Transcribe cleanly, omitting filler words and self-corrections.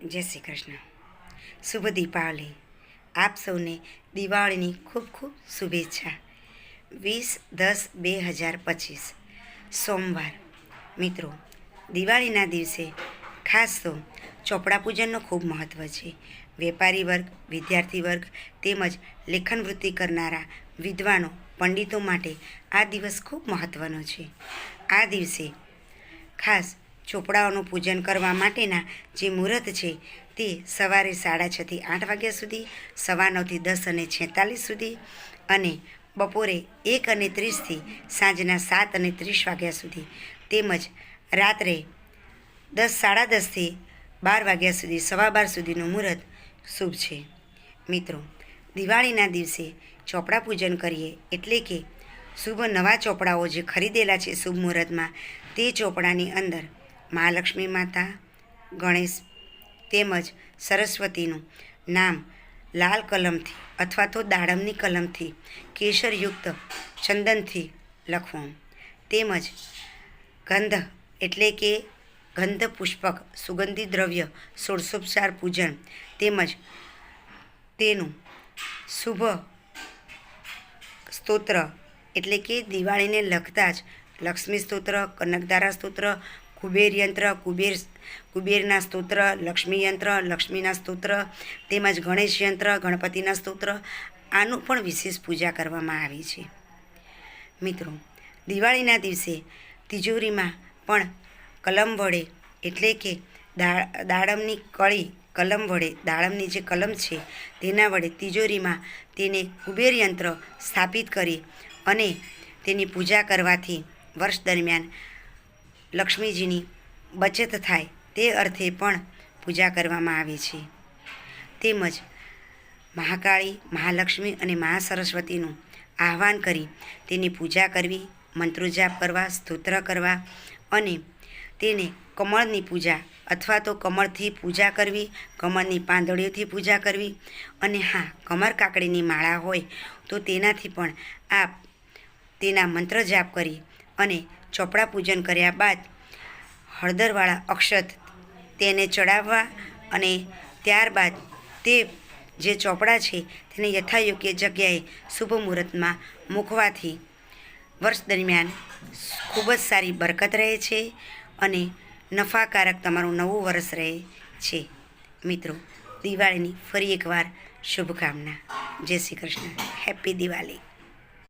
જય શ્રી કૃષ્ણ. શુભ દીપાવલી. આપ સૌને દિવાળીની ખૂબ ખૂબ શુભેચ્છા. 20/10/2025 સોમવાર. મિત્રો, દિવાળીના દિવસે ખાસ તો ચોપડા પૂજનનો ખૂબ મહત્ત્વ છે. વેપારી વર્ગ, વિદ્યાર્થી વર્ગ તેમજ લેખન વૃત્તિ કરનારા વિદ્વાનો, પંડિતો માટે આ દિવસ ખૂબ મહત્ત્વનો છે. આ દિવસે ખાસ ચોપડાઓનું પૂજન કરવા માટેના જે મુહૂર્ત છે તે સવારે 6:30 થી 8 વાગ્યા સુધી, 9:15 થી 10:46 સુધી અને બપોરે 1:30 થી સાંજના 7:30 વાગ્યા સુધી, તેમજ રાત્રે 10:30 થી 12 વાગ્યા સુધી, 12:15 સુધીનું મુહૂર્ત શુભ છે. મિત્રો, દિવાળીના દિવસે ચોપડા પૂજન કરીએ એટલે કે શુભ નવા ચોપડાઓ જે ખરીદેલા છે શુભ મુહૂર્તમાં, તે ચોપડાની અંદર મહાલક્ષ્મી માતા, ગણેશ તેમજ સરસ્વતીનું નામ લાલ કલમથી અથવા તો દાડમની કલમથી કેસરયુક્ત ચંદનથી લખવું, તેમજ ગંધ એટલે કે ગંધ પુષ્પક સુગંધી દ્રવ્ય ષોડશોપચાર પૂજન તેમજ તેનું શુભ સ્તોત્ર એટલે કે દિવાળીને લગતા જ લક્ષ્મી સ્તોત્ર, કનકધારા સ્તોત્ર, કુબેર યંત્ર, કુબેરના સ્તોત્ર, લક્ષ્મી યંત્ર, લક્ષ્મીના સ્તોત્ર તેમજ ગણેશ યંત્ર, ગણપતિના સ્તોત્ર, આનું પણ વિશેષ પૂજા કરવામાં આવી છે. મિત્રો, દિવાળીના દિવસે તિજોરીમાં પણ કલમ વડે એટલે કે દાડમની કળી કલમ વડે, દાડમની જે કલમ છે તેના વડે તિજોરીમાં તેને કુબેર યંત્ર સ્થાપિત કરી અને તેની પૂજા કરવાથી વર્ષ દરમિયાન લક્ષ્મીજીની બચત થાય તે અર્થે પણ પૂજા કરવામાં આવે છે. તેમજ મહાકાળી, મહાલક્ષ્મી અને મહાસરસ્વતીનું આહ્વાન કરી તેની પૂજા કરવી, મંત્રો જાપ કરવા, સ્તોત્ર કરવા અને તેને કમળની પૂજા અથવા તો કમળથી પૂજા કરવી, કમળની પાંદડીઓથી પૂજા કરવી અને હા, કમર કાકડીની માળા હોય તો તેનાથી પણ આપ તેના મંત્ર જાપ કરી અને ચોપડા પૂજન કર્યા બાદ હળદરવાળા અક્ષત તેને ચડાવવા અને ત્યારબાદ તે જે ચોપડા છે તેને યથાયોગ્ય જગ્યાએ શુભ મુહૂર્તમાં મૂકવાથી વર્ષ દરમિયાન ખૂબ જ સારી બરકત રહે છે અને નફાકારક તમારું નવું વર્ષ રહે છે. મિત્રો, દિવાળીની ફરી એકવાર શુભકામના. જય શ્રી કૃષ્ણ. હેપી દિવાળી.